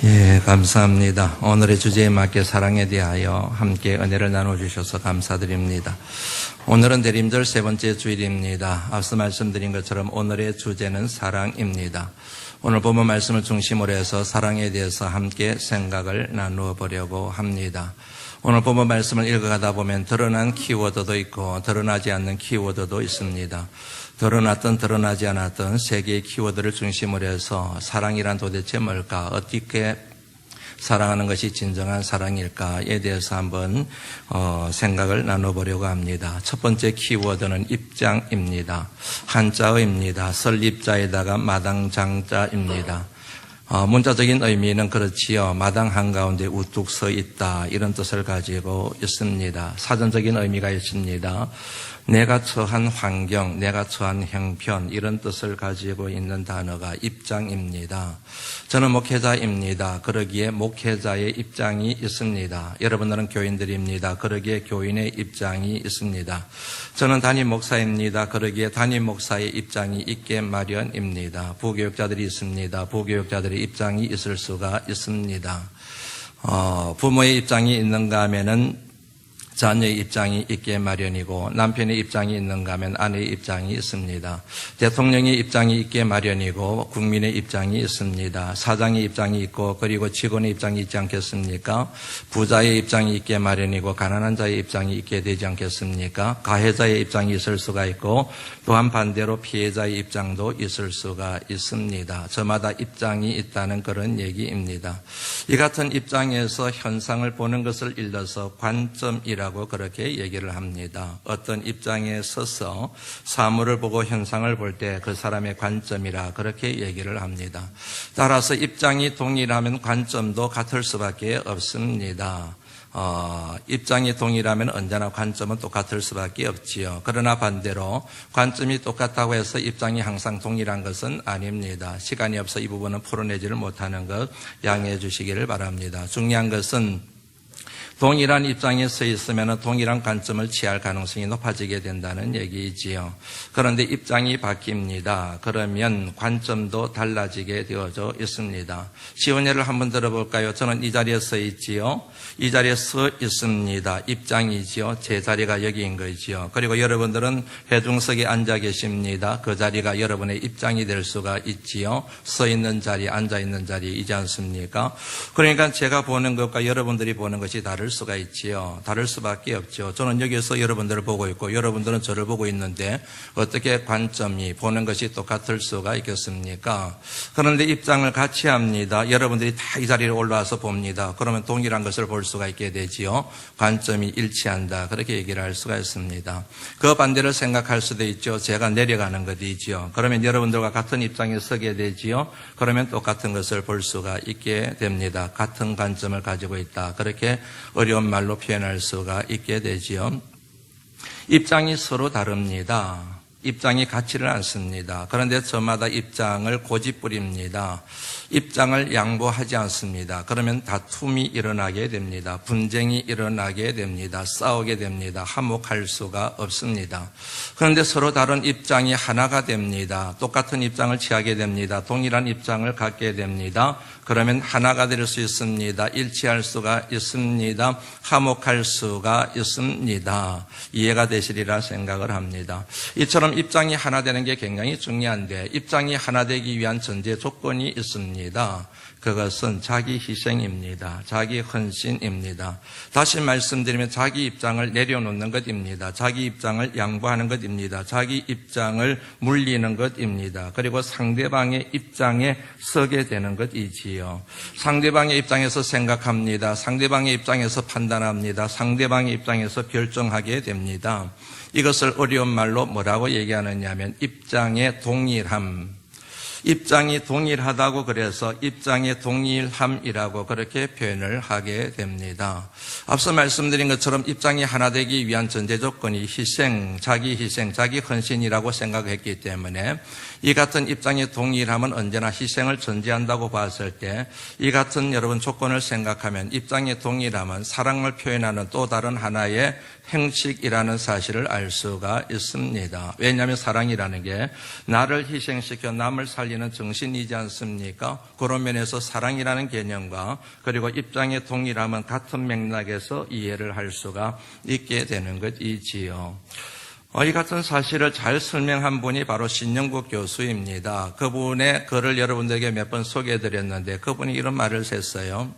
예, 감사합니다. 오늘의 주제에 맞게 사랑에 대하여 함께 은혜를 나눠주셔서 감사드립니다. 오늘은 대림절 세 번째 주일입니다. 앞서 말씀드린 것처럼 오늘의 주제는 사랑입니다. 오늘 본문 말씀을 중심으로 해서 사랑에 대해서 함께 생각을 나누어 보려고 합니다. 오늘 본문 말씀을 읽어가다 보면 드러난 키워드도 있고 드러나지 않는 키워드도 있습니다. 드러났든 드러나지 않았든 세 개의 키워드를 중심으로 해서 사랑이란 도대체 뭘까? 어떻게 사랑하는 것이 진정한 사랑일까에 대해서 한번 생각을 나눠보려고 합니다. 첫 번째 키워드는 입장입니다. 한자어입니다. 설립자에다가 마당장자입니다. 문자적인 의미는 그렇지요. 마당 한가운데 우뚝 서 있다 이런 뜻을 가지고 있습니다. 사전적인 의미가 있습니다. 내가 처한 환경, 내가 처한 형편 이런 뜻을 가지고 있는 단어가 입장입니다. 저는 목회자입니다. 그러기에 목회자의 입장이 있습니다. 여러분들은 교인들입니다. 그러기에 교인의 입장이 있습니다. 저는 담임 목사입니다. 그러기에 담임 목사의 입장이 있게 마련입니다. 부교육자들이 있습니다. 부교육자들의 입장이 있을 수가 있습니다. 부모의 입장이 있는가 하면은 자녀의 입장이 있게 마련이고 남편의 입장이 있는가 하면 아내의 입장이 있습니다. 대통령의 입장이 있게 마련이고 국민의 입장이 있습니다. 사장의 입장이 있고 그리고 직원의 입장이 있지 않겠습니까? 부자의 입장이 있게 마련이고 가난한 자의 입장이 있게 되지 않겠습니까? 가해자의 입장이 있을 수가 있고 또한 반대로 피해자의 입장도 있을 수가 있습니다. 저마다 입장이 있다는 그런 얘기입니다. 이 같은 입장에서 현상을 보는 것을 일러서 관점이라고 그렇게 얘기를 합니다. 어떤 입장에 서서 사물을 보고 현상을 볼 때 그 사람의 관점이라 그렇게 얘기를 합니다. 따라서 입장이 동일하면 관점도 같을 수밖에 없습니다. 입장이 동일하면 언제나 관점은 똑같을 수밖에 없지요. 그러나 반대로 관점이 똑같다고 해서 입장이 항상 동일한 것은 아닙니다. 시간이 없어 이 부분은 풀어내지를 못하는 것 양해해 주시기를 바랍니다. 중요한 것은 동일한 입장에 서 있으면 동일한 관점을 취할 가능성이 높아지게 된다는 얘기이지요. 그런데 입장이 바뀝니다. 그러면 관점도 달라지게 되어져 있습니다. 쉬운 예를 한번 들어볼까요? 저는 이 자리에 서 있지요. 이 자리에 서 있습니다. 입장이지요. 제 자리가 여기인 거지요. 그리고 여러분들은 회중석에 앉아 계십니다. 그 자리가 여러분의 입장이 될 수가 있지요. 서 있는 자리, 앉아 있는 자리이지 않습니까? 그러니까 제가 보는 것과 여러분들이 보는 것이 다를 수가 있지요. 다를 수밖에 없죠. 저는 여기서 여러분들을 보고 있고 여러분들은 저를 보고 있는데 어떻게 관점이 보는 것이 똑같을 수가 있겠습니까? 그런데 입장을 같이 합니다. 여러분들이 다 이 자리에 올라와서 봅니다. 그러면 동일한 것을 볼 수가 있게 되지요. 관점이 일치한다. 그렇게 얘기를 할 수가 있습니다. 그 반대를 생각할 수도 있죠. 제가 내려가는 것이지요. 그러면 여러분들과 같은 입장에 서게 되지요. 그러면 똑같은 것을 볼 수가 있게 됩니다. 같은 관점을 가지고 있다. 그렇게 어려운 말로 표현할 수가 있게 되지요. 입장이 서로 다릅니다. 입장이 같지를 않습니다. 그런데 저마다 입장을 고집부립니다. 입장을 양보하지 않습니다. 그러면 다툼이 일어나게 됩니다. 분쟁이 일어나게 됩니다. 싸우게 됩니다. 화목할 수가 없습니다. 그런데 서로 다른 입장이 하나가 됩니다. 똑같은 입장을 취하게 됩니다. 동일한 입장을 갖게 됩니다. 그러면 하나가 될 수 있습니다. 일치할 수가 있습니다. 화목할 수가 있습니다. 이해가 되시리라 생각을 합니다. 이처럼 입장이 하나 되는 게 굉장히 중요한데 입장이 하나 되기 위한 전제 조건이 있습니다. 그것은 자기 희생입니다. 자기 헌신입니다. 다시 말씀드리면 자기 입장을 내려놓는 것입니다. 자기 입장을 양보하는 것입니다. 자기 입장을 물리는 것입니다. 그리고 상대방의 입장에 서게 되는 것이지요. 상대방의 입장에서 생각합니다. 상대방의 입장에서 판단합니다. 상대방의 입장에서 결정하게 됩니다. 이것을 어려운 말로 뭐라고 얘기하느냐 하면 입장의 동일함. 입장이 동일하다고 그래서 입장의 동일함이라고 그렇게 표현을 하게 됩니다. 앞서 말씀드린 것처럼 입장이 하나 되기 위한 전제 조건이 희생, 자기 헌신이라고 생각했기 때문에 이 같은 입장의 동일함은 언제나 희생을 전제한다고 봤을 때 이 같은 여러분 조건을 생각하면 입장의 동일함은 사랑을 표현하는 또 다른 하나의 행식이라는 사실을 알 수가 있습니다. 왜냐하면 사랑이라는 게 나를 희생시켜 남을 살려 살리는 정신이지 않습니까? 그런 면에서 사랑이라는 개념과 그리고 입장의 동일함은 같은 맥락에서 이해를 할 수가 있게 되는 것이지요. 이 같은 사실을 잘 설명한 분이 바로 신영국 교수입니다. 그분의 글을 여러분들에게 몇 번 소개해드렸는데 그분이 이런 말을 했어요.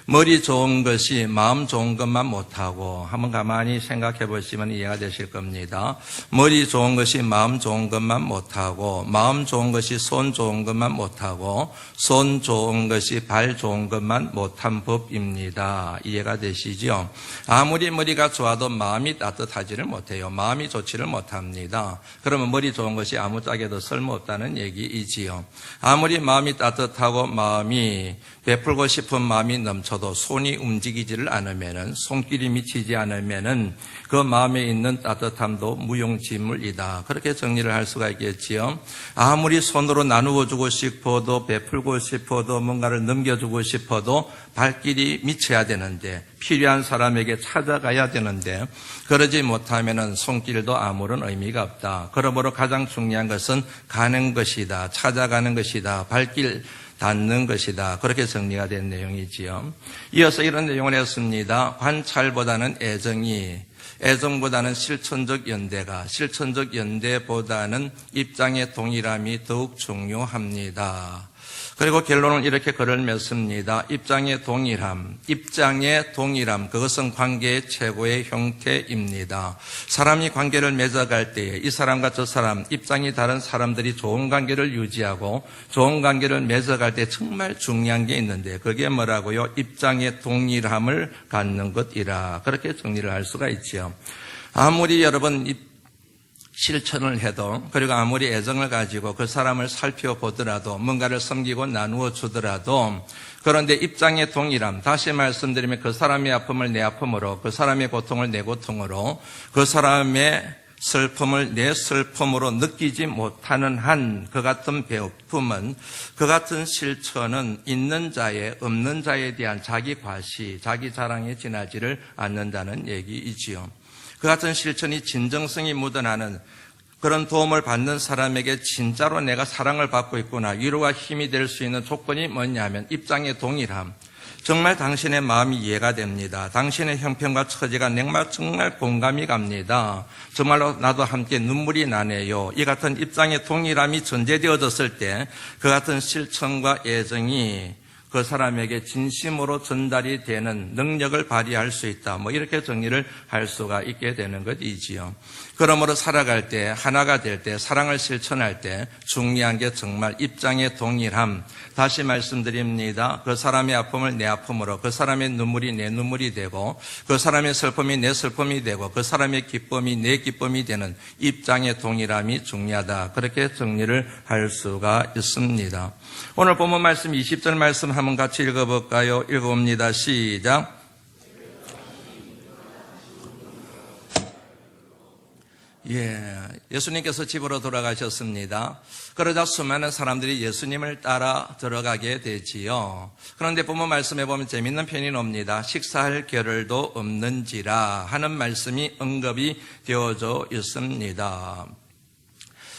머리 좋은 것이 마음 좋은 것만 못하고, 한번 가만히 생각해 보시면 이해가 되실 겁니다. 머리 좋은 것이 마음 좋은 것만 못하고, 마음 좋은 것이 손 좋은 것만 못하고, 손 좋은 것이 발 좋은 것만 못한 법입니다. 이해가 되시죠? 아무리 머리가 좋아도 마음이 따뜻하지를 못해요. 마음이 좋지를 못합니다. 그러면 머리 좋은 것이 아무짝에도 쓸모없다는 얘기이지요. 아무리 마음이 따뜻하고 마음이 베풀고 싶은 마음이 넘쳐도 손이 움직이지를 않으면은, 손길이 미치지 않으면은 그 마음에 있는 따뜻함도 무용지물이다. 그렇게 정리를 할 수가 있겠지요. 아무리 손으로 나누어 주고 싶어도, 베풀고 싶어도, 뭔가를 넘겨주고 싶어도 발길이 미쳐야 되는데, 필요한 사람에게 찾아가야 되는데, 그러지 못하면은 손길도 아무런 의미가 없다. 그러므로 가장 중요한 것은 가는 것이다. 찾아가는 것이다. 발길 닿는 것이다. 그렇게 정리가 된 내용이지요. 이어서 이런 내용을 했습니다. 관찰보다는 애정보다는 실천적 연대가, 실천적 연대보다는 입장의 동일함이 더욱 중요합니다. 그리고 결론은 이렇게 글을 맺습니다. 입장의 동일함, 그것은 관계의 최고의 형태입니다. 사람이 관계를 맺어갈 때에 이 사람과 저 사람, 입장이 다른 사람들이 좋은 관계를 유지하고 좋은 관계를 맺어갈 때 정말 중요한 게 있는데, 그게 뭐라고요? 입장의 동일함을 갖는 것이라. 그렇게 정리를 할 수가 있지요. 아무리 여러분 실천을 해도, 그리고 아무리 애정을 가지고 그 사람을 살펴보더라도, 뭔가를 섬기고 나누어 주더라도, 그런데 입장의 동일함, 다시 말씀드리면 그 사람의 아픔을 내 아픔으로, 그 사람의 고통을 내 고통으로, 그 사람의 슬픔을 내 슬픔으로 느끼지 못하는 한, 그 같은 배움은, 그 같은 실천은 있는 자의, 없는 자에 대한 자기 과시, 자기 자랑에 지나지를 않는다는 얘기이지요. 그 같은 실천이 진정성이 묻어나는, 그런 도움을 받는 사람에게 진짜로 내가 사랑을 받고 있구나, 위로와 힘이 될 수 있는 조건이 뭐냐면 입장의 동일함. 정말 당신의 마음이 이해가 됩니다. 당신의 형편과 처지가 정말 공감이 갑니다. 정말로 나도 함께 눈물이 나네요. 이 같은 입장의 동일함이 전제되어졌을 때 그 같은 실천과 애정이 그 사람에게 진심으로 전달이 되는 능력을 발휘할 수 있다. 이렇게 정리를 할 수가 있게 되는 것이지요. 그러므로 살아갈 때, 하나가 될 때, 사랑을 실천할 때 중요한 게 정말 입장의 동일함. 다시 말씀드립니다. 그 사람의 아픔을 내 아픔으로, 그 사람의 눈물이 내 눈물이 되고, 그 사람의 슬픔이 내 슬픔이 되고, 그 사람의 기쁨이 내 기쁨이 되는 입장의 동일함이 중요하다. 그렇게 정리를 할 수가 있습니다. 오늘 본문 말씀 20절 말씀 한번 같이 읽어볼까요? 읽어봅니다. 시작. 예수님께서 집으로 돌아가셨습니다. 그러자 수많은 사람들이 예수님을 따라 들어가게 되지요. 그런데 본문 말씀에 보면 재밌는 표현이 옵니다. 식사할 겨를도 없는지라 하는 말씀이 언급이 되어져 있습니다.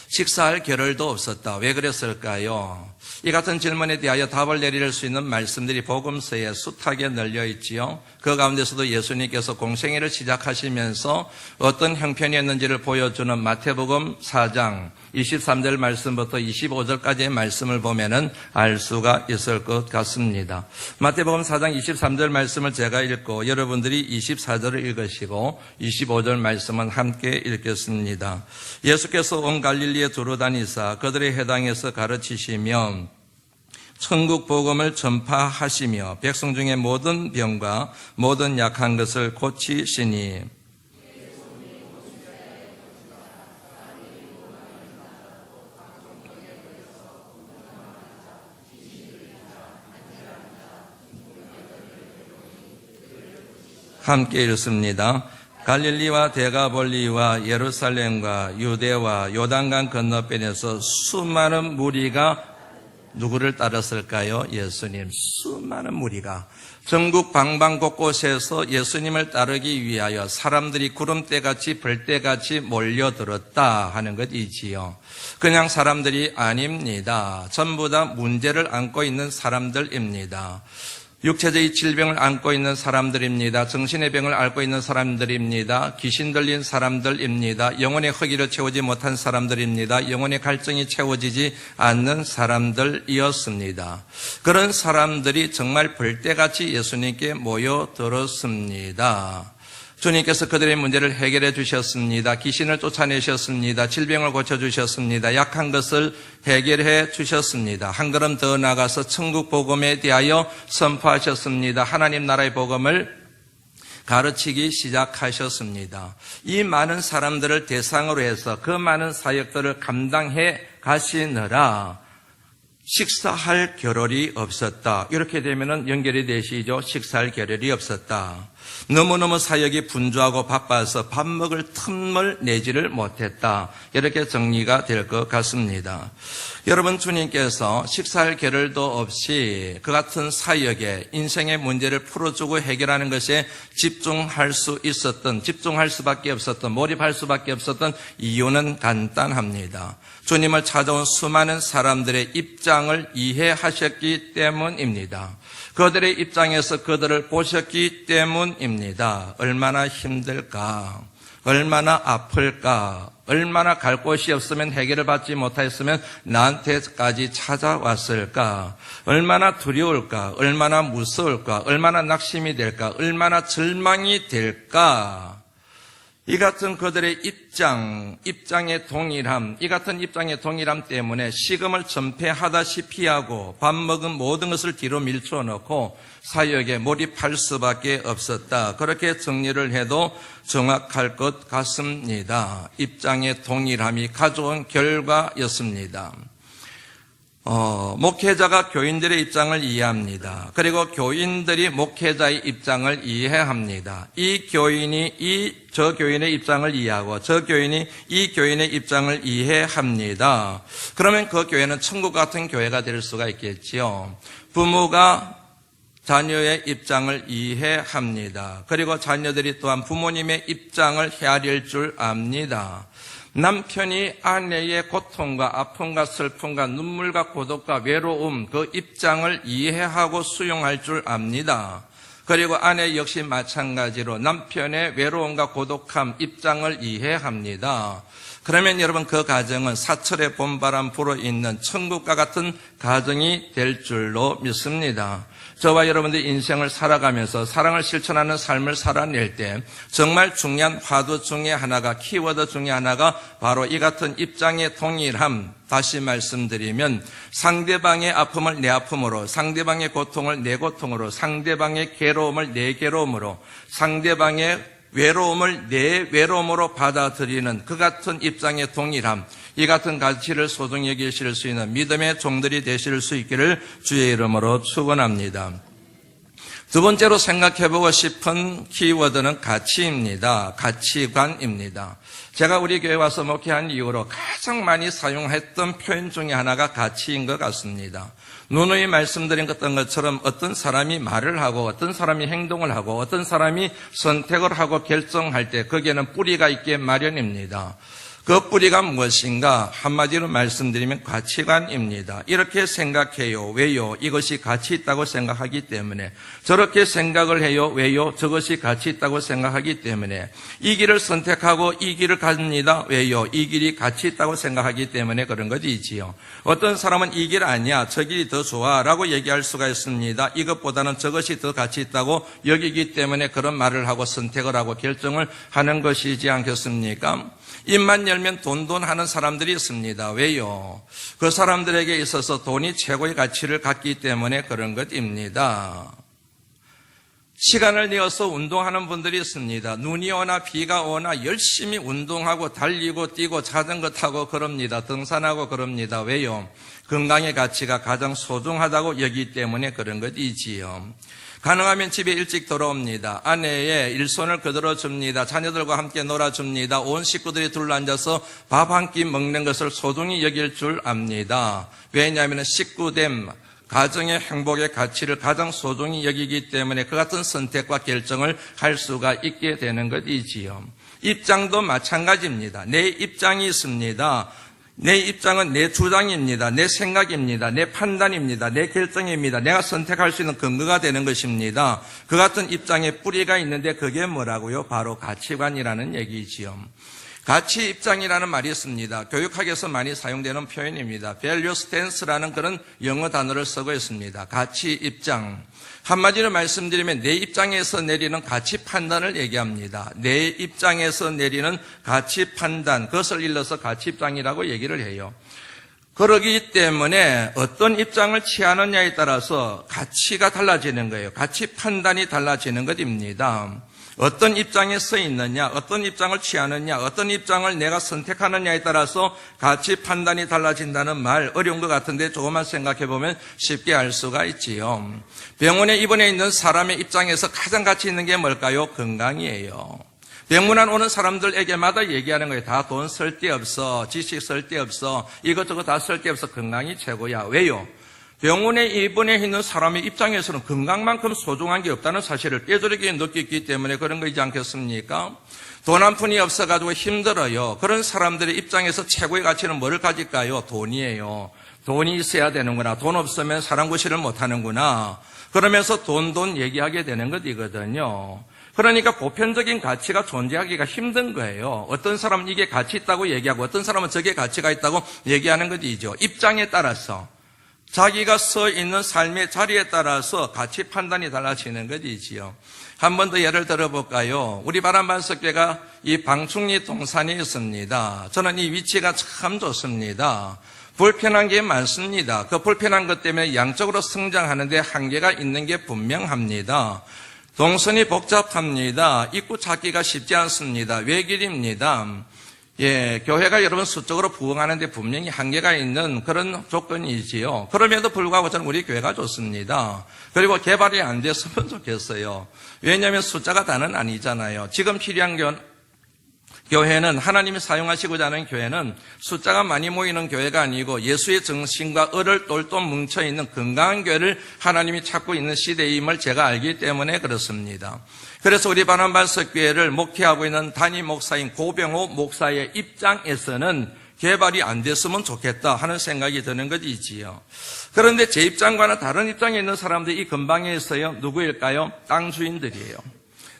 식사할 겨를도 없었다. 왜 그랬을까요? 이 같은 질문에 대하여 답을 내릴 수 있는 말씀들이 복음서에 숱하게 널려 있지요. 그 가운데서도 예수님께서 공생애를 시작하시면서 어떤 형편이었는지를 보여주는 마태복음 4장 23절 말씀부터 25절까지의 말씀을 보면은 알 수가 있을 것 같습니다. 마태복음 4장 23절 말씀을 제가 읽고 여러분들이 24절을 읽으시고 25절 말씀은 함께 읽겠습니다. 예수께서 온 갈릴리에 두루 다니사 그들의 회당에서 가르치시며 천국 복음을 전파하시며 백성 중에 모든 병과 모든 약한 것을 고치시니 함께 읽습니다. 갈릴리와 데가볼리와 예루살렘과 유대와 요단강 건너편에서 수많은 무리가 누구를 따랐을까요? 예수님. 수많은 무리가 전국 방방 곳곳에서 예수님을 따르기 위하여 사람들이 구름대같이 벌떼같이 몰려들었다 하는 것이지요. 그냥 사람들이 아닙니다. 전부 다 문제를 안고 있는 사람들입니다. 육체적인 질병을 안고 있는 사람들입니다. 정신의 병을 앓고 있는 사람들입니다. 귀신 들린 사람들입니다. 영혼의 허기를 채우지 못한 사람들입니다. 영혼의 갈증이 채워지지 않는 사람들이었습니다. 그런 사람들이 정말 벌떼같이 예수님께 모여들었습니다. 주님께서 그들의 문제를 해결해 주셨습니다. 귀신을 쫓아내셨습니다. 질병을 고쳐주셨습니다. 약한 것을 해결해 주셨습니다. 한 걸음 더 나가서 천국 복음에 대하여 선포하셨습니다. 하나님 나라의 복음을 가르치기 시작하셨습니다. 이 많은 사람들을 대상으로 해서 그 많은 사역들을 감당해 가시느라 식사할 겨를이 없었다. 이렇게 되면은 연결이 되시죠. 식사할 겨를이 없었다. 너무너무 사역이 분주하고 바빠서 밥 먹을 틈을 내지를 못했다. 이렇게 정리가 될 것 같습니다. 여러분, 주님께서 식사할 겨를도 없이 그 같은 사역에 인생의 문제를 풀어주고 해결하는 것에 집중할 수밖에 없었던, 몰입할 수밖에 없었던 이유는 간단합니다. 주님을 찾아온 수많은 사람들의 입장을 이해하셨기 때문입니다. 그들의 입장에서 그들을 보셨기 때문입니다. 얼마나 힘들까? 얼마나 아플까? 얼마나 갈 곳이 없으면 해결을 받지 못했으면 나한테까지 찾아왔을까? 얼마나 두려울까? 얼마나 무서울까? 얼마나 낙심이 될까? 얼마나 절망이 될까? 이 같은 그들의 입장의 동일함, 이 같은 입장의 동일함 때문에 식음을 전폐하다시피 하고 밥 먹은 모든 것을 뒤로 밀쳐놓고 사역에 몰입할 수밖에 없었다. 그렇게 정리를 해도 정확할 것 같습니다. 입장의 동일함이 가져온 결과였습니다. 목회자가 교인들의 입장을 이해합니다. 그리고 교인들이 목회자의 입장을 이해합니다. 이 교인이 저 교인의 입장을 이해하고 저 교인이 이 교인의 입장을 이해합니다. 그러면 그 교회는 천국 같은 교회가 될 수가 있겠지요. 부모가 자녀의 입장을 이해합니다. 그리고 자녀들이 또한 부모님의 입장을 헤아릴 줄 압니다. 남편이 아내의 고통과 아픔과 슬픔과 눈물과 고독과 외로움, 그 입장을 이해하고 수용할 줄 압니다. 그리고 아내 역시 마찬가지로 남편의 외로움과 고독함 입장을 이해합니다. 그러면 여러분, 그 가정은 사철의 봄바람 불어있는 천국과 같은 가정이 될 줄로 믿습니다. 저와 여러분들의 인생을 살아가면서 사랑을 실천하는 삶을 살아낼 때 정말 중요한 화두 중에 하나가, 키워드 중에 하나가 바로 이 같은 입장의 동일함. 다시 말씀드리면 상대방의 아픔을 내 아픔으로, 상대방의 고통을 내 고통으로, 상대방의 괴로움을 내 괴로움으로, 상대방의 외로움을 내 외로움으로 받아들이는 그 같은 입장의 동일함, 이 같은 가치를 소중히 여기실 수 있는 믿음의 종들이 되실 수 있기를 주의 이름으로 축원합니다. 두 번째로 생각해보고 싶은 키워드는 가치입니다. 가치관입니다. 제가 우리 교회 와서 목회한 이후로 가장 많이 사용했던 표현 중에 하나가 가치인 것 같습니다. 누누이 말씀드린 것처럼 어떤 사람이 말을 하고 어떤 사람이 행동을 하고 어떤 사람이 선택을 하고 결정할 때 거기에는 뿌리가 있기에 마련입니다. 그 뿌리가 무엇인가? 한마디로 말씀드리면 가치관입니다. 이렇게 생각해요. 왜요? 이것이 가치 있다고 생각하기 때문에. 저렇게 생각을 해요. 왜요? 저것이 가치 있다고 생각하기 때문에. 이 길을 선택하고 이 길을 갑니다. 왜요? 이 길이 가치 있다고 생각하기 때문에 그런 것이지요. 어떤 사람은 이 길 아니야, 저 길이 더 좋아 라고 얘기할 수가 있습니다. 이것보다는 저것이 더 가치 있다고 여기기 때문에 그런 말을 하고 선택을 하고 결정을 하는 것이지 않겠습니까? 입만 열면 돈 하는 사람들이 있습니다. 왜요? 그 사람들에게 있어서 돈이 최고의 가치를 갖기 때문에 그런 것입니다. 시간을 내어서 운동하는 분들이 있습니다. 눈이 오나 비가 오나 열심히 운동하고 달리고 뛰고 자전거 타고 그럽니다. 등산하고 그럽니다. 왜요? 건강의 가치가 가장 소중하다고 여기기 때문에 그런 것이지요. 가능하면 집에 일찍 돌아옵니다. 아내의 일손을 거들어 줍니다. 자녀들과 함께 놀아줍니다. 온 식구들이 둘러앉아서 밥 한 끼 먹는 것을 소중히 여길 줄 압니다. 왜냐하면 식구됨, 가정의 행복의 가치를 가장 소중히 여기기 때문에 그 같은 선택과 결정을 할 수가 있게 되는 것이지요. 입장도 마찬가지입니다. 내 입장이 있습니다. 내 입장은 내 주장입니다. 내 생각입니다. 내 판단입니다. 내 결정입니다. 내가 선택할 수 있는 근거가 되는 것입니다. 그 같은 입장에 뿌리가 있는데 그게 뭐라고요? 바로 가치관이라는 얘기지요. 가치 입장이라는 말이 있습니다. 교육학에서 많이 사용되는 표현입니다. value stance라는 그런 영어 단어를 쓰고 있습니다. 가치 입장. 한마디로 말씀드리면 내 입장에서 내리는 가치 판단을 얘기합니다. 내 입장에서 내리는 가치 판단, 그것을 일러서 가치 입장이라고 얘기를 해요. 그러기 때문에 어떤 입장을 취하느냐에 따라서 가치가 달라지는 거예요. 가치 판단이 달라지는 것입니다. 어떤 입장에 서 있느냐, 어떤 입장을 취하느냐, 어떤 입장을 내가 선택하느냐에 따라서 가치 판단이 달라진다는 말, 어려운 것 같은데 조금만 생각해 보면 쉽게 알 수가 있지요. 병원에 입원해 있는 사람의 입장에서 가장 가치 있는 게 뭘까요? 건강이에요. 병문안 오는 사람들에게마다 얘기하는 거예요. 다 돈 쓸 데 없어, 지식 쓸 데 없어, 이것저것 다 쓸 데 없어, 건강이 최고야. 왜요? 병원에 입원해 있는 사람의 입장에서는 건강만큼 소중한 게 없다는 사실을 뼈저리게 느꼈기 때문에 그런 거이지 않겠습니까? 돈 한 푼이 없어가지고 힘들어요. 그런 사람들의 입장에서 최고의 가치는 뭐를 가질까요? 돈이에요. 돈이 있어야 되는구나. 돈 없으면 사람 구실을 못하는구나. 그러면서 돈 얘기하게 되는 것이거든요. 그러니까 보편적인 가치가 존재하기가 힘든 거예요. 어떤 사람은 이게 가치 있다고 얘기하고 어떤 사람은 저게 가치가 있다고 얘기하는 것이죠. 입장에 따라서. 자기가 서 있는 삶의 자리에 따라서 가치 판단이 달라지는 것이지요. 한 번 더 예를 들어볼까요? 우리 바람반석교회가 이 방충리 동산에 있습니다. 저는 이 위치가 참 좋습니다. 불편한 게 많습니다. 그 불편한 것 때문에 양쪽으로 성장하는데 한계가 있는 게 분명합니다. 동선이 복잡합니다. 입구 찾기가 쉽지 않습니다. 외길입니다. 교회가 여러분 수적으로 부흥하는데 분명히 한계가 있는 그런 조건이지요. 그럼에도 불구하고 저는 우리 교회가 좋습니다. 그리고 개발이 안 됐으면 좋겠어요. 왜냐하면 숫자가 다는 아니잖아요. 지금 필요한 교회는 하나님이 사용하시고자 하는 교회는 숫자가 많이 모이는 교회가 아니고 예수의 정신과 을을 똘똘 뭉쳐있는 건강한 교회를 하나님이 찾고 있는 시대임을 제가 알기 때문에 그렇습니다. 그래서 우리 바람반석교회를 목회하고 있는 담임 목사인 고병호 목사의 입장에서는 개발이 안 됐으면 좋겠다 하는 생각이 드는 것이지요. 그런데 제 입장과는 다른 입장에 있는 사람들이 이 근방에 있어요. 누구일까요? 땅 주인들이에요.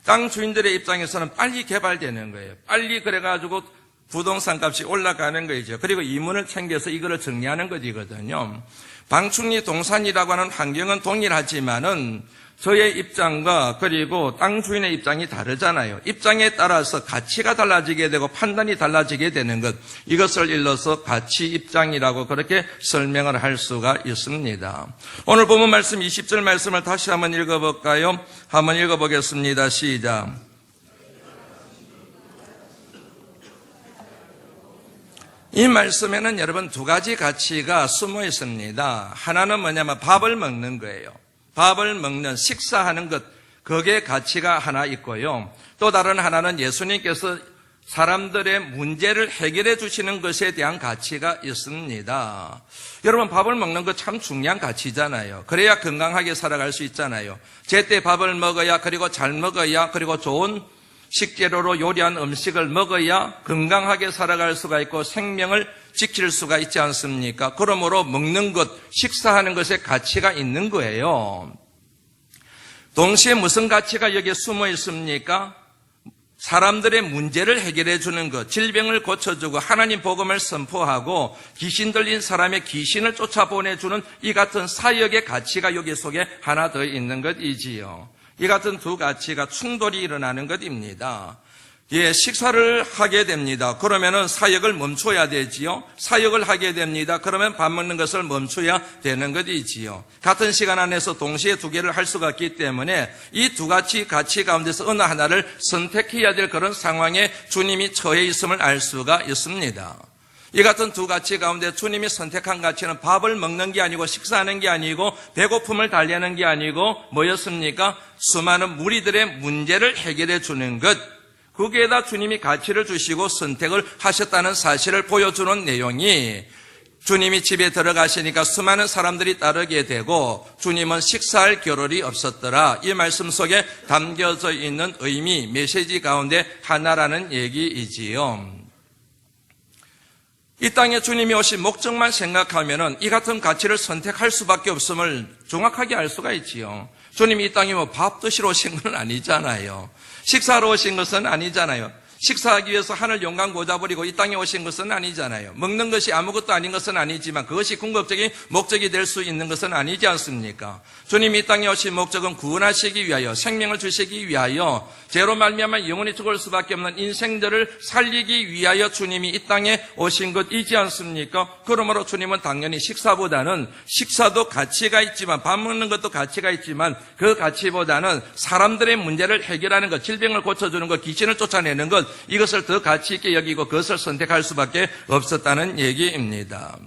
땅 주인들의 입장에서는 빨리 개발되는 거예요. 빨리 그래가지고 부동산 값이 올라가는 거죠. 그리고 이문을 챙겨서 이거를 정리하는 것이거든요. 방충리 동산이라고 하는 환경은 동일하지만은 저의 입장과 그리고 땅 주인의 입장이 다르잖아요. 입장에 따라서 가치가 달라지게 되고 판단이 달라지게 되는 것, 이것을 일러서 가치 입장이라고 그렇게 설명을 할 수가 있습니다. 오늘 본문 말씀 20절 말씀을 다시 한번 읽어볼까요? 한번 읽어보겠습니다. 시작. 이 말씀에는 여러분 두 가지 가치가 숨어 있습니다. 하나는 뭐냐면 밥을 먹는 거예요. 밥을 먹는, 식사하는 것, 거기에 가치가 하나 있고요. 또 다른 하나는 예수님께서 사람들의 문제를 해결해 주시는 것에 대한 가치가 있습니다. 여러분 밥을 먹는 것 참 중요한 가치잖아요. 그래야 건강하게 살아갈 수 있잖아요. 제때 밥을 먹어야, 그리고 잘 먹어야, 그리고 좋은 식재료로 요리한 음식을 먹어야 건강하게 살아갈 수가 있고 생명을 지킬 수가 있지 않습니까? 그러므로 먹는 것, 식사하는 것에 가치가 있는 거예요. 동시에 무슨 가치가 여기에 숨어 있습니까? 사람들의 문제를 해결해 주는 것, 질병을 고쳐주고 하나님 복음을 선포하고 귀신 들린 사람의 귀신을 쫓아보내주는 이 같은 사역의 가치가 여기 속에 하나 더 있는 것이지요. 이 같은 두 가치가 충돌이 일어나는 것입니다. 식사를 하게 됩니다. 그러면은 사역을 멈춰야 되지요. 사역을 하게 됩니다. 그러면 밥 먹는 것을 멈춰야 되는 것이지요. 같은 시간 안에서 동시에 두 개를 할 수가 없기 때문에 이 두 가치 가운데서 어느 하나를 선택해야 될 그런 상황에 주님이 처해 있음을 알 수가 있습니다. 이 같은 두 가치 가운데 주님이 선택한 가치는 밥을 먹는 게 아니고 식사하는 게 아니고 배고픔을 달래는 게 아니고 뭐였습니까? 수많은 무리들의 문제를 해결해 주는 것. 거기에다 주님이 가치를 주시고 선택을 하셨다는 사실을 보여주는 내용이 주님이 집에 들어가시니까 수많은 사람들이 따르게 되고 주님은 식사할 겨를이 없었더라. 이 말씀 속에 담겨져 있는 의미, 메시지 가운데 하나라는 얘기이지요. 이 땅에 주님이 오신 목적만 생각하면은 이 같은 가치를 선택할 수밖에 없음을 정확하게 알 수가 있지요. 주님이 이 땅에 뭐 밥 드시러 오신 건 아니잖아요. 식사하러 오신 것은 아니잖아요. 식사하기 위해서 하늘 영광 고자버리고 이 땅에 오신 것은 아니잖아요. 먹는 것이 아무것도 아닌 것은 아니지만 그것이 궁극적인 목적이 될 수 있는 것은 아니지 않습니까? 주님이 이 땅에 오신 목적은 구원하시기 위하여, 생명을 주시기 위하여, 죄로 말미암아 영원히 죽을 수밖에 없는 인생들을 살리기 위하여 주님이 이 땅에 오신 것이지 않습니까? 그러므로 주님은 당연히 식사보다는, 식사도 가치가 있지만, 밥 먹는 것도 가치가 있지만 그 가치보다는 사람들의 문제를 해결하는 것, 질병을 고쳐주는 것, 귀신을 쫓아내는 것, 이것을 더 가치 있게 여기고 그것을 선택할 수밖에 없었다는 얘기입니다.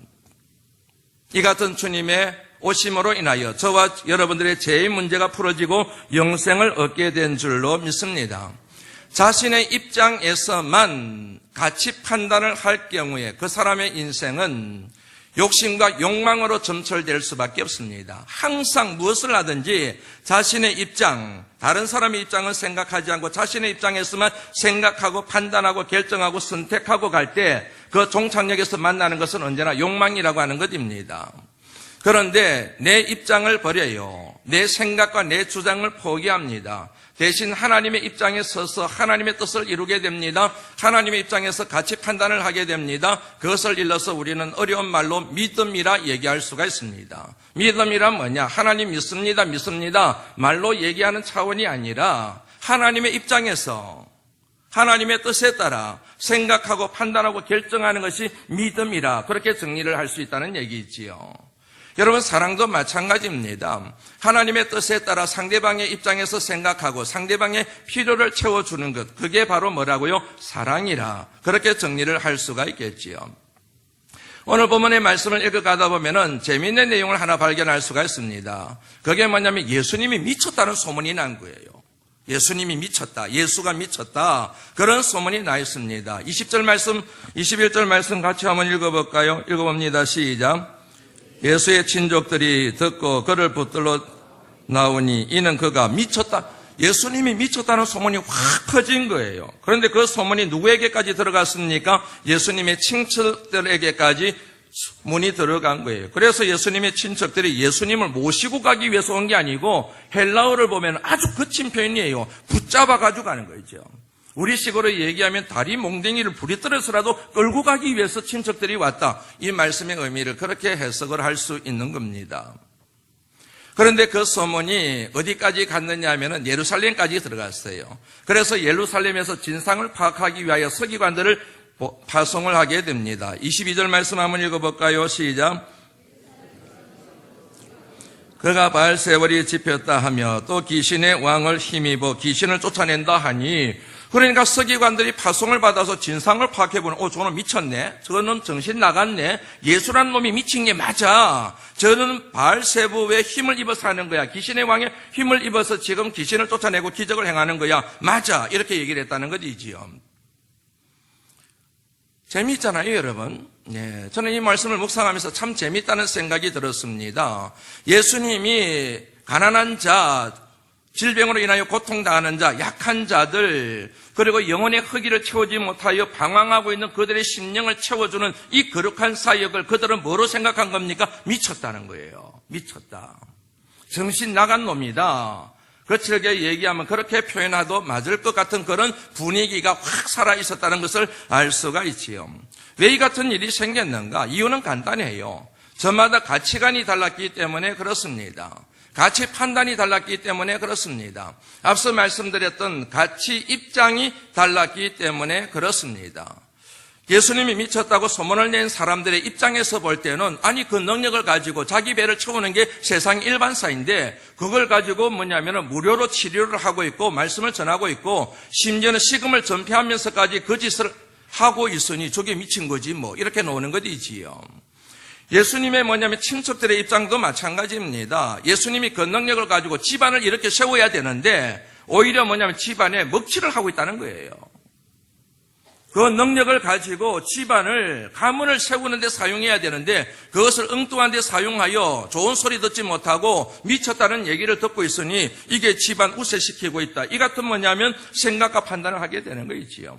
이 같은 주님의 오심으로 인하여 저와 여러분들의 죄의 문제가 풀어지고 영생을 얻게 된 줄로 믿습니다. 자신의 입장에서만 가치 판단을 할 경우에 그 사람의 인생은 욕심과 욕망으로 점철될 수밖에 없습니다. 항상 무엇을 하든지 자신의 입장, 다른 사람의 입장은 생각하지 않고 자신의 입장에서만 생각하고 판단하고 결정하고 선택하고 갈 때 그 종착역에서 만나는 것은 언제나 욕망이라고 하는 것입니다. 그런데 내 입장을 버려요. 내 생각과 내 주장을 포기합니다. 대신 하나님의 입장에 서서 하나님의 뜻을 이루게 됩니다. 하나님의 입장에서 가치 판단을 하게 됩니다. 그것을 일러서 우리는 어려운 말로 믿음이라 얘기할 수가 있습니다. 믿음이란 뭐냐? 하나님 믿습니다, 믿습니다. 말로 얘기하는 차원이 아니라 하나님의 입장에서 하나님의 뜻에 따라 생각하고 판단하고 결정하는 것이 믿음이라, 그렇게 정리를 할 수 있다는 얘기지요. 여러분, 사랑도 마찬가지입니다. 하나님의 뜻에 따라 상대방의 입장에서 생각하고 상대방의 필요를 채워주는 것, 그게 바로 뭐라고요? 사랑이라, 그렇게 정리를 할 수가 있겠지요. 오늘 본문의 말씀을 읽어가다 보면은 재미있는 내용을 하나 발견할 수가 있습니다. 그게 뭐냐면 예수님이 미쳤다는 소문이 난 거예요. 예수님이 미쳤다, 예수가 미쳤다, 그런 소문이 나 있습니다. 20절 말씀, 21절 말씀 같이 한번 읽어볼까요? 읽어봅니다. 시작. 예수의 친족들이 듣고 그를 붙들러 나오니 이는 그가 미쳤다. 예수님이 미쳤다는 소문이 확 퍼진 거예요. 그런데 그 소문이 누구에게까지 들어갔습니까? 예수님의 친척들에게까지 문이 들어간 거예요. 그래서 예수님의 친척들이 예수님을 모시고 가기 위해서 온 게 아니고 헬라어를 보면 아주 거친 표현이에요. 붙잡아 가지고 가는 거죠. 우리식으로 얘기하면 다리 몽댕이를 부리뜨려서라도 끌고 가기 위해서 친척들이 왔다. 이 말씀의 의미를 그렇게 해석을 할 수 있는 겁니다. 그런데 그 소문이 어디까지 갔느냐 하면 예루살렘까지 들어갔어요. 그래서 예루살렘에서 진상을 파악하기 위하여 서기관들을 파송을 하게 됩니다. 22절 말씀 한번 읽어볼까요? 시작. 그가 바알세불이 집혔다 하며 또 귀신의 왕을 힘입어 귀신을 쫓아낸다 하니, 그러니까 서기관들이 파송을 받아서 진상을 파악해보는, 저는 미쳤네, 저는 정신 나갔네, 예수라는 놈이 미친 게 맞아, 저는 바알세불의 힘을 입어서 하는 거야, 귀신의 왕의 힘을 입어서 지금 귀신을 쫓아내고 기적을 행하는 거야, 맞아, 이렇게 얘기를 했다는 것이지요. 재미있잖아요, 여러분. 네, 저는 이 말씀을 묵상하면서 참 재미있다는 생각이 들었습니다. 예수님이 가난한 자, 질병으로 인하여 고통당하는 자, 약한 자들, 그리고 영혼의 허기를 채우지 못하여 방황하고 있는 그들의 심령을 채워주는 이 거룩한 사역을 그들은 뭐로 생각한 겁니까? 미쳤다는 거예요. 미쳤다. 정신 나간 놈이다. 거칠게 얘기하면 그렇게 표현해도 맞을 것 같은 그런 분위기가 확 살아있었다는 것을 알 수가 있지요. 왜 이 같은 일이 생겼는가? 이유는 간단해요. 저마다 가치관이 달랐기 때문에 그렇습니다. 가치 판단이 달랐기 때문에 그렇습니다. 앞서 말씀드렸던 가치 입장이 달랐기 때문에 그렇습니다. 예수님이 미쳤다고 소문을 낸 사람들의 입장에서 볼 때는, 아니 그 능력을 가지고 자기 배를 채우는 게 세상 일반사인데 그걸 가지고 뭐냐면은 무료로 치료를 하고 있고 말씀을 전하고 있고 심지어는 식음을 전폐하면서까지 그 짓을 하고 있으니 저게 미친 거지 뭐 이렇게 노는 것이지요. 예수님의 뭐냐면 친척들의 입장도 마찬가지입니다. 예수님이 그 능력을 가지고 집안을 이렇게 세워야 되는데 오히려 뭐냐면 집안에 먹칠을 하고 있다는 거예요. 그 능력을 가지고 집안을 가문을 세우는 데 사용해야 되는데 그것을 엉뚱한 데 사용하여 좋은 소리 듣지 못하고 미쳤다는 얘기를 듣고 있으니 이게 집안 우세시키고 있다. 이 같은 뭐냐면 생각과 판단을 하게 되는 거이지요.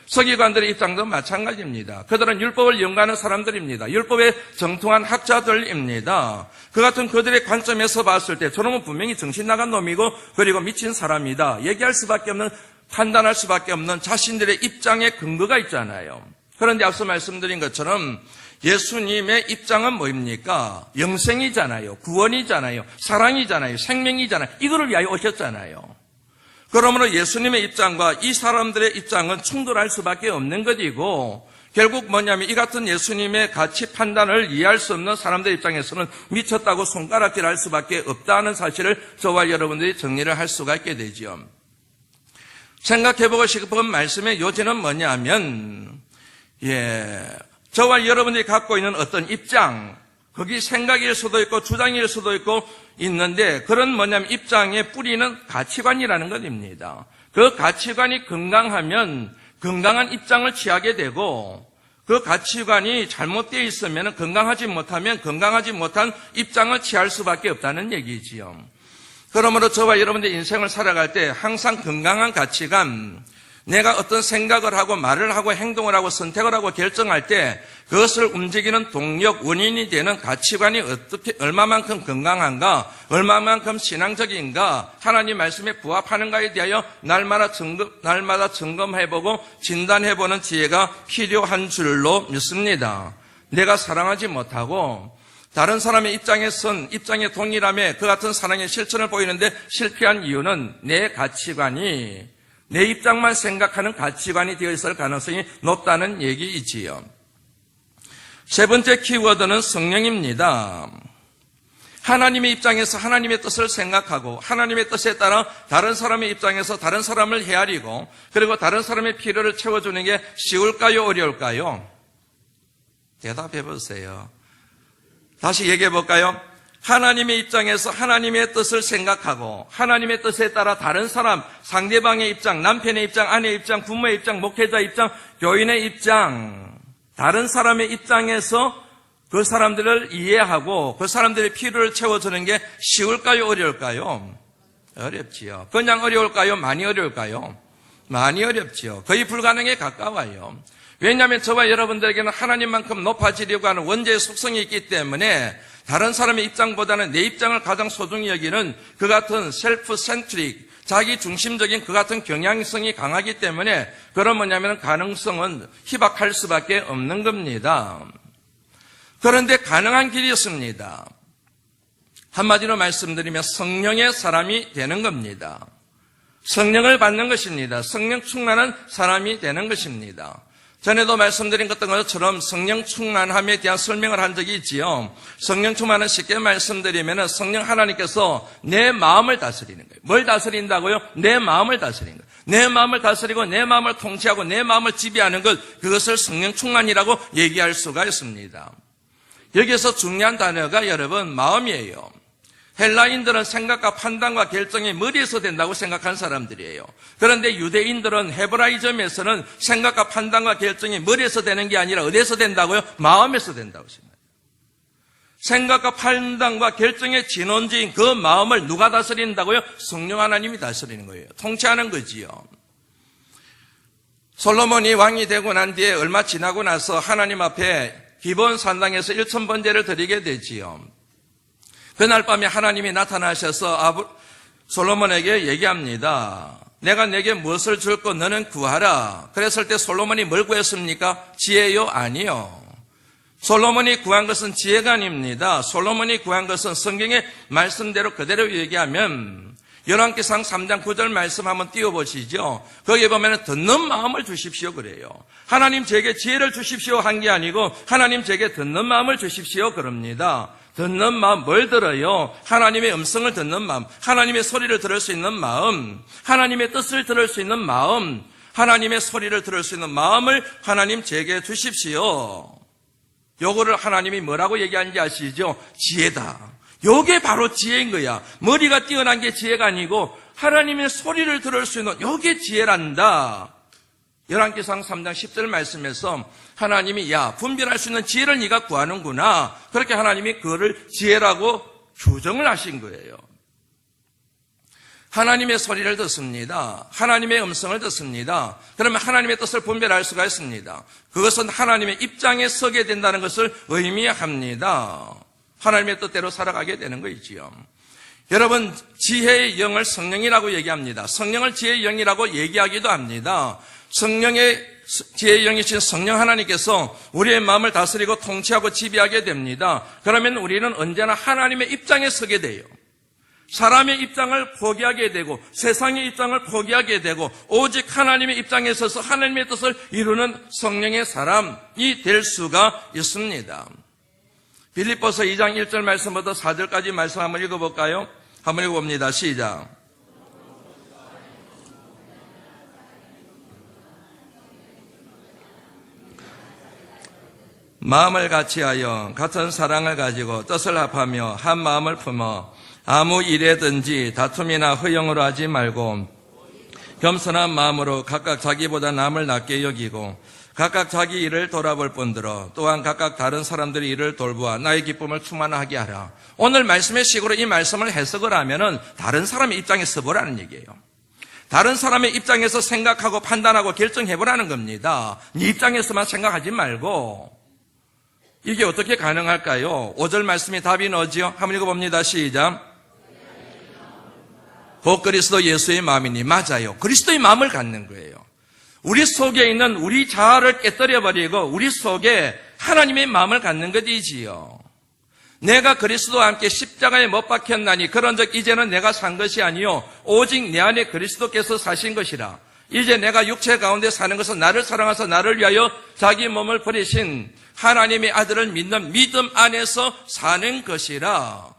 서기관들의 입장도 마찬가지입니다. 그들은 율법을 연구하는 사람들입니다. 율법에 정통한 학자들입니다. 그 같은 그들의 관점에서 봤을 때 저놈은 분명히 정신 나간 놈이고 그리고 미친 사람이다. 얘기할 수밖에 없는, 판단할 수밖에 없는 자신들의 입장에 근거가 있잖아요. 그런데 앞서 말씀드린 것처럼 예수님의 입장은 뭐입니까? 영생이잖아요. 구원이잖아요. 사랑이잖아요. 생명이잖아요. 이거를 위하여 오셨잖아요. 그러므로 예수님의 입장과 이 사람들의 입장은 충돌할 수밖에 없는 것이고 결국 뭐냐면 이 같은 예수님의 가치 판단을 이해할 수 없는 사람들의 입장에서는 미쳤다고 손가락질할 수밖에 없다는 사실을 저와 여러분들이 정리를 할 수가 있게 되죠. 생각해보고 싶은 말씀의 요지는 뭐냐면 저와 여러분들이 갖고 있는 어떤 입장, 거기 생각일 수도 있고 주장일 수도 있고 있는데 그런 뭐냐면 입장의 뿌리는 가치관이라는 것입니다. 그 가치관이 건강하면 건강한 입장을 취하게 되고 그 가치관이 잘못되어 있으면 건강하지 못하면 건강하지 못한 입장을 취할 수밖에 없다는 얘기지요. 그러므로 저와 여러분들의 인생을 살아갈 때 항상 건강한 가치관, 내가 어떤 생각을 하고 말을 하고 행동을 하고 선택을 하고 결정할 때 그것을 움직이는 동력, 원인이 되는 가치관이 얼마만큼 건강한가, 얼마만큼 신앙적인가, 하나님 말씀에 부합하는가에 대하여 날마다 점검해보고 진단해보는 지혜가 필요한 줄로 믿습니다. 내가 사랑하지 못하고 다른 사람의 입장에 동일함에 그 같은 사랑의 실천을 보이는데 실패한 이유는 내 가치관이 내 입장만 생각하는 가치관이 되어 있을 가능성이 높다는 얘기이지요. 세 번째 키워드는 성령입니다. 하나님의 입장에서 하나님의 뜻을 생각하고 하나님의 뜻에 따라 다른 사람의 입장에서 다른 사람을 헤아리고 그리고 다른 사람의 필요를 채워주는 게 쉬울까요? 어려울까요? 대답해 보세요. 다시 얘기해 볼까요? 하나님의 입장에서 하나님의 뜻을 생각하고 하나님의 뜻에 따라 다른 사람, 상대방의 입장, 남편의 입장, 아내의 입장, 부모의 입장, 목회자의 입장, 교인의 입장, 다른 사람의 입장에서 그 사람들을 이해하고 그 사람들의 필요를 채워주는 게 쉬울까요? 어려울까요? 어렵지요. 그냥 어려울까요? 많이 어려울까요? 많이 어렵지요. 거의 불가능에 가까워요. 왜냐하면 저와 여러분들에게는 하나님만큼 높아지려고 하는 원죄의 속성이 있기 때문에 다른 사람의 입장보다는 내 입장을 가장 소중히 여기는 그 같은 셀프-센트릭, 자기 중심적인 그 같은 경향성이 강하기 때문에 그런 뭐냐면 가능성은 희박할 수밖에 없는 겁니다. 그런데 가능한 길이 있습니다. 한마디로 말씀드리면 성령의 사람이 되는 겁니다. 성령을 받는 것입니다. 성령 충만한 사람이 되는 것입니다. 전에도 말씀드린 것처럼 성령 충만함에 대한 설명을 한 적이 있지요. 성령 충만은 쉽게 말씀드리면 성령 하나님께서 내 마음을 다스리는 거예요. 뭘 다스린다고요? 내 마음을 다스리는 거예요. 내 마음을 다스리고 내 마음을 통치하고 내 마음을 지배하는 것, 그것을 성령 충만이라고 얘기할 수가 있습니다. 여기서 중요한 단어가 여러분 마음이에요. 헬라인들은 생각과 판단과 결정이 머리에서 된다고 생각하는 사람들이에요. 그런데 유대인들은 헤브라이즘에서는 생각과 판단과 결정이 머리에서 되는 게 아니라 어디에서 된다고요? 마음에서 된다고 생각해요. 생각과 판단과 결정의 진원지인 그 마음을 누가 다스린다고요? 성령 하나님이 다스리는 거예요. 통치하는 거지요. 솔로몬이 왕이 되고 난 뒤에 얼마 지나고 나서 하나님 앞에 기브온 산당에서 1000번제를 드리게 되지요. 그날 밤에 하나님이 나타나셔서 솔로몬에게 얘기합니다. 내가 내게 무엇을 줄고 너는 구하라. 그랬을 때 솔로몬이 뭘 구했습니까? 지혜요? 아니요. 솔로몬이 구한 것은 지혜가 아닙니다. 솔로몬이 구한 것은 성경의 말씀대로 그대로 얘기하면 열왕기상 3장 9절 말씀 한번 띄워보시죠. 거기에 보면 듣는 마음을 주십시오 그래요. 하나님 제게 지혜를 주십시오 한 게 아니고 하나님 제게 듣는 마음을 주십시오 그럽니다. 듣는 마음, 뭘 들어요? 하나님의 음성을 듣는 마음, 하나님의 소리를 들을 수 있는 마음, 하나님의 뜻을 들을 수 있는 마음, 하나님의 소리를 들을 수 있는 마음을 하나님 제게 주십시오. 요거를 하나님이 뭐라고 얘기하는지 아시죠? 지혜다. 요게 바로 지혜인 거야. 머리가 뛰어난 게 지혜가 아니고 하나님의 소리를 들을 수 있는 요게 지혜란다. 열왕기상 3장 10절 말씀에서 하나님이 분별할 수 있는 지혜를 네가 구하는구나. 그렇게 하나님이 그거를 지혜라고 규정을 하신 거예요. 하나님의 소리를 듣습니다. 하나님의 음성을 듣습니다. 그러면 하나님의 뜻을 분별할 수가 있습니다. 그것은 하나님의 입장에 서게 된다는 것을 의미합니다. 하나님의 뜻대로 살아가게 되는 거이지요. 여러분, 지혜의 영을 성령이라고 얘기합니다. 성령을 지혜의 영이라고 얘기하기도 합니다. 성령의 지혜의 영이신 성령 하나님께서 우리의 마음을 다스리고 통치하고 지배하게 됩니다. 그러면 우리는 언제나 하나님의 입장에 서게 돼요. 사람의 입장을 포기하게 되고 세상의 입장을 포기하게 되고 오직 하나님의 입장에 서서 하나님의 뜻을 이루는 성령의 사람이 될 수가 있습니다. 빌립보서 2장 1절 말씀부터 4절까지 말씀 한번 읽어볼까요? 한번 읽어봅니다. 시작. 마음을 같이하여 같은 사랑을 가지고 뜻을 합하며 한 마음을 품어 아무 일에든지 다툼이나 허영으로 하지 말고 겸손한 마음으로 각각 자기보다 남을 낮게 여기고 각각 자기 일을 돌아볼 뿐더러 또한 각각 다른 사람들의 일을 돌보아 나의 기쁨을 충만하게 하라. 오늘 말씀의 식으로 이 말씀을 해석을 하면은 다른 사람의 입장에 서보라는 얘기예요. 다른 사람의 입장에서 생각하고 판단하고 결정해보라는 겁니다. 네 입장에서만 생각하지 말고. 이게 어떻게 가능할까요? 5절 말씀이 답이 나오지요. 한번 읽어봅니다. 시작. 곧 그리스도 예수의 마음이니. 맞아요. 그리스도의 마음을 갖는 거예요. 우리 속에 있는 우리 자아를 깨뜨려버리고 우리 속에 하나님의 마음을 갖는 것이지요. 내가 그리스도와 함께 십자가에 못 박혔나니 그런즉 이제는 내가 산 것이 아니요 오직 내 안에 그리스도께서 사신 것이라. 이제 내가 육체 가운데 사는 것은 나를 사랑하사 나를 위하여 자기 몸을 버리신 하나님의 아들을 믿는 믿음 안에서 사는 것이라.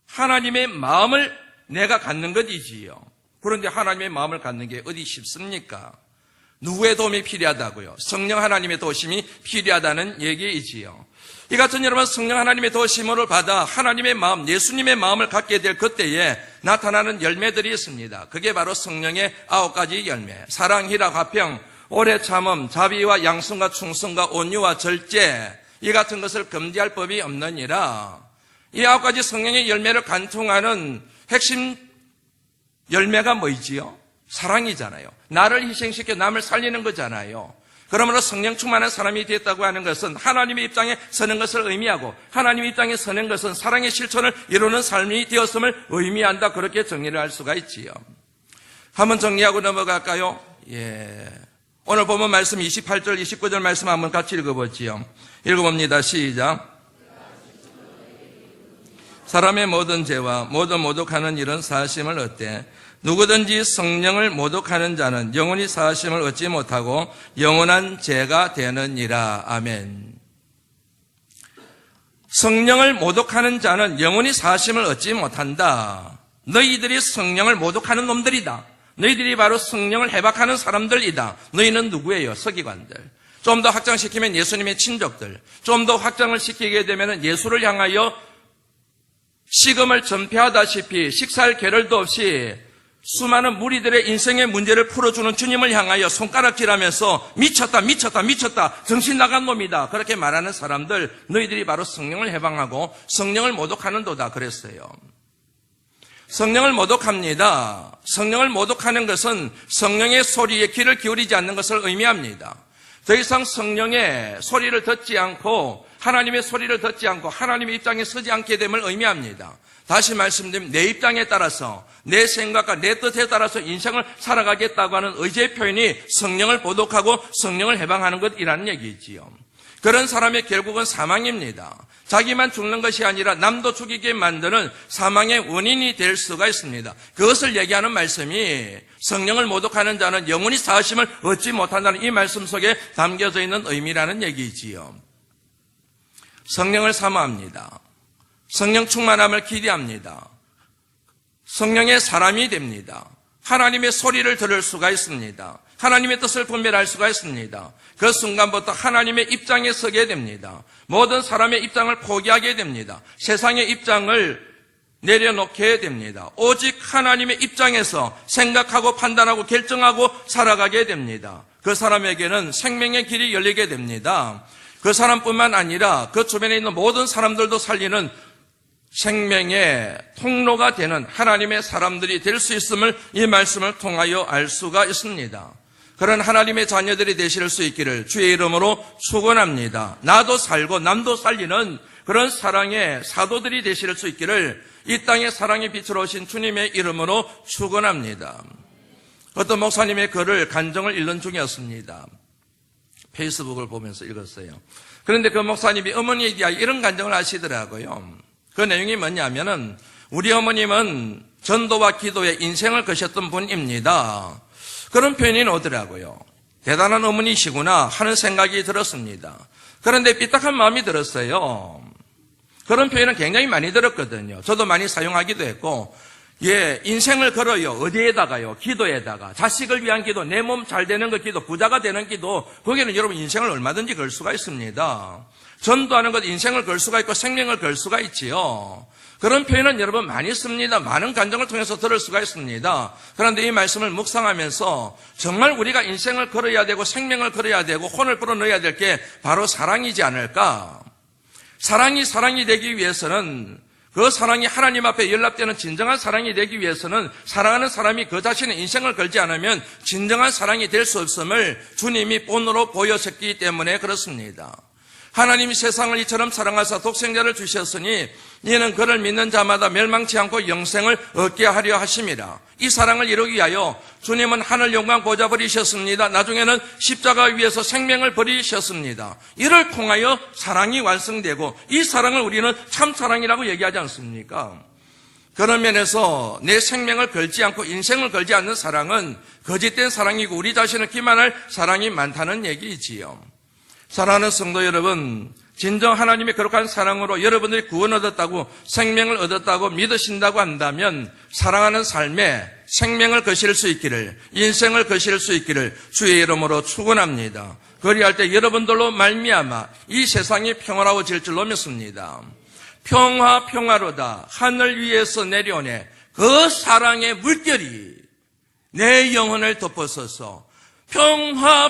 하나님의 마음을 내가 갖는 것이지요. 그런데 하나님의 마음을 갖는 게 어디 쉽습니까? 누구의 도움이 필요하다고요? 성령 하나님의 도심이 필요하다는 얘기이지요. 이 같은 여러분, 성령 하나님의 도심을 받아 하나님의 마음, 예수님의 마음을 갖게 될 그때에 나타나는 열매들이 있습니다. 그게 바로 성령의 9가지 열매. 사랑, 희락, 화평, 오래 참음, 자비와 양성과 충성과 온유와 절제, 이 같은 것을 금지할 법이 없느니라. 이 9가지 성령의 열매를 간통하는 핵심 열매가 뭐이지요? 사랑이잖아요. 나를 희생시켜 남을 살리는 거잖아요. 그러므로 성령 충만한 사람이 됐다고 하는 것은 하나님의 입장에 서는 것을 의미하고 하나님의 입장에 서는 것은 사랑의 실천을 이루는 삶이 되었음을 의미한다. 그렇게 정리를 할 수가 있지요. 한번 정리하고 넘어갈까요? 오늘 본문 말씀 28절, 29절 말씀 한번 같이 읽어보지요. 읽어봅니다. 시작. 사람의 모든 죄와 모든 모독하는 일은 사하심을 얻되 누구든지 성령을 모독하는 자는 영원히 사하심을 얻지 못하고 영원한 죄가 되느니라. 아멘. 성령을 모독하는 자는 영원히 사하심을 얻지 못한다. 너희들이 성령을 모독하는 놈들이다. 너희들이 바로 성령을 해박하는 사람들이다. 너희는 누구예요? 서기관들. 좀 더 확장시키면 예수님의 친족들. 좀 더 확장을 시키게 되면 예수를 향하여 식음을 전폐하다시피 식사할 계럴도 없이 수많은 무리들의 인생의 문제를 풀어주는 주님을 향하여 손가락질하면서 미쳤다 미쳤다 미쳤다 정신 나간 놈이다 그렇게 말하는 사람들, 너희들이 바로 성령을 해방하고 성령을 모독하는도다 그랬어요. 성령을 모독합니다. 성령을 모독하는 것은 성령의 소리에 귀를 기울이지 않는 것을 의미합니다. 더 이상 성령의 소리를 듣지 않고 하나님의 소리를 듣지 않고 하나님의 입장에 서지 않게 됨을 의미합니다. 다시 말씀드리면 내 입장에 따라서 내 생각과 내 뜻에 따라서 인생을 살아가겠다고 하는 의지의 표현이 성령을 모독하고 성령을 해방하는 것이라는 얘기지요. 그런 사람의 결국은 사망입니다. 자기만 죽는 것이 아니라 남도 죽이게 만드는 사망의 원인이 될 수가 있습니다. 그것을 얘기하는 말씀이 성령을 모독하는 자는 영원히 사하심을 얻지 못한다는 이 말씀 속에 담겨져 있는 의미라는 얘기지요. 성령을 사모합니다. 성령 충만함을 기대합니다. 성령의 사람이 됩니다. 하나님의 소리를 들을 수가 있습니다. 하나님의 뜻을 분별할 수가 있습니다. 그 순간부터 하나님의 입장에 서게 됩니다. 모든 사람의 입장을 포기하게 됩니다. 세상의 입장을 내려놓게 됩니다. 오직 하나님의 입장에서 생각하고 판단하고 결정하고 살아가게 됩니다. 그 사람에게는 생명의 길이 열리게 됩니다. 그 사람뿐만 아니라 그 주변에 있는 모든 사람들도 살리는 생명의 통로가 되는 하나님의 사람들이 될 수 있음을 이 말씀을 통하여 알 수가 있습니다. 그런 하나님의 자녀들이 되실 수 있기를 주의 이름으로 축원합니다. 나도 살고 남도 살리는 그런 사랑의 사도들이 되실 수 있기를 이 땅에 사랑의 빛으로 오신 주님의 이름으로 축원합니다. 어떤 목사님의 글을 간증을 읽는 중이었습니다. 페이스북을 보면서 읽었어요. 그런데 그 목사님이 어머니에 대하여 이런 간증을 하시더라고요. 그 내용이 뭐냐면은 우리 어머님은 전도와 기도에 인생을 거셨던 분입니다. 그런 표현이 나오더라고요. 대단한 어머니시구나 하는 생각이 들었습니다. 그런데 삐딱한 마음이 들었어요. 그런 표현은 굉장히 많이 들었거든요. 저도 많이 사용하기도 했고, 인생을 걸어요. 어디에다가요? 기도에다가. 자식을 위한 기도, 내 몸 잘 되는 그 기도, 부자가 되는 기도, 거기에는 여러분 인생을 얼마든지 걸 수가 있습니다. 전도하는 것 인생을 걸 수가 있고 생명을 걸 수가 있지요. 그런 표현은 여러분 많이 씁니다. 많은 간증을 통해서 들을 수가 있습니다. 그런데 이 말씀을 묵상하면서 정말 우리가 인생을 걸어야 되고 생명을 걸어야 되고 혼을 불어넣어야 될 게 바로 사랑이지 않을까? 사랑이 되기 위해서는 그 사랑이 하나님 앞에 연락되는 진정한 사랑이 되기 위해서는 사랑하는 사람이 그 자신의 인생을 걸지 않으면 진정한 사랑이 될 수 없음을 주님이 본으로 보여셨기 때문에 그렇습니다. 하나님이 세상을 이처럼 사랑하사 독생자를 주셨으니 이는 그를 믿는 자마다 멸망치 않고 영생을 얻게 하려 하심이라. 이 사랑을 이루기 위하여 주님은 하늘 영광 보좌 버리셨습니다. 나중에는 십자가 위에서 생명을 버리셨습니다. 이를 통하여 사랑이 완성되고 이 사랑을 우리는 참 사랑이라고 얘기하지 않습니까? 그런 면에서 내 생명을 걸지 않고 인생을 걸지 않는 사랑은 거짓된 사랑이고 우리 자신을 기만할 사랑이 많다는 얘기이지요. 사랑하는 성도 여러분, 진정 하나님의 거룩한 사랑으로 여러분들이 구원 얻었다고 생명을 얻었다고 믿으신다고 한다면 사랑하는 삶에 생명을 거실 수 있기를, 인생을 거실 수 있기를 주의 이름으로 축원합니다. 그리할 때 여러분들로 말미암아 이 세상이 평화로워질 줄로 믿습니다. 평화로다 하늘 위에서 내려오네 그 사랑의 물결이 내 영혼을 덮어서서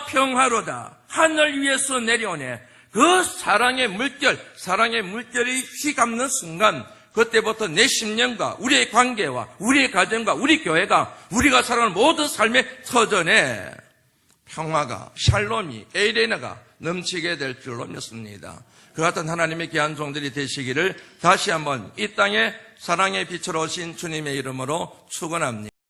평화로다 하늘 위에서 내려오네 그 사랑의 물결이 휘감는 순간 그때부터 내 심령과 우리의 관계와 우리의 가정과 우리 교회가 우리가 살아가는 모든 삶의 터전에 평화가 샬롬이 에이레나가 넘치게 될 줄로 믿습니다. 그 같은 하나님의 귀한 종들이 되시기를 다시 한번 이 땅에 사랑의 빛으로 오신 주님의 이름으로 축원합니다.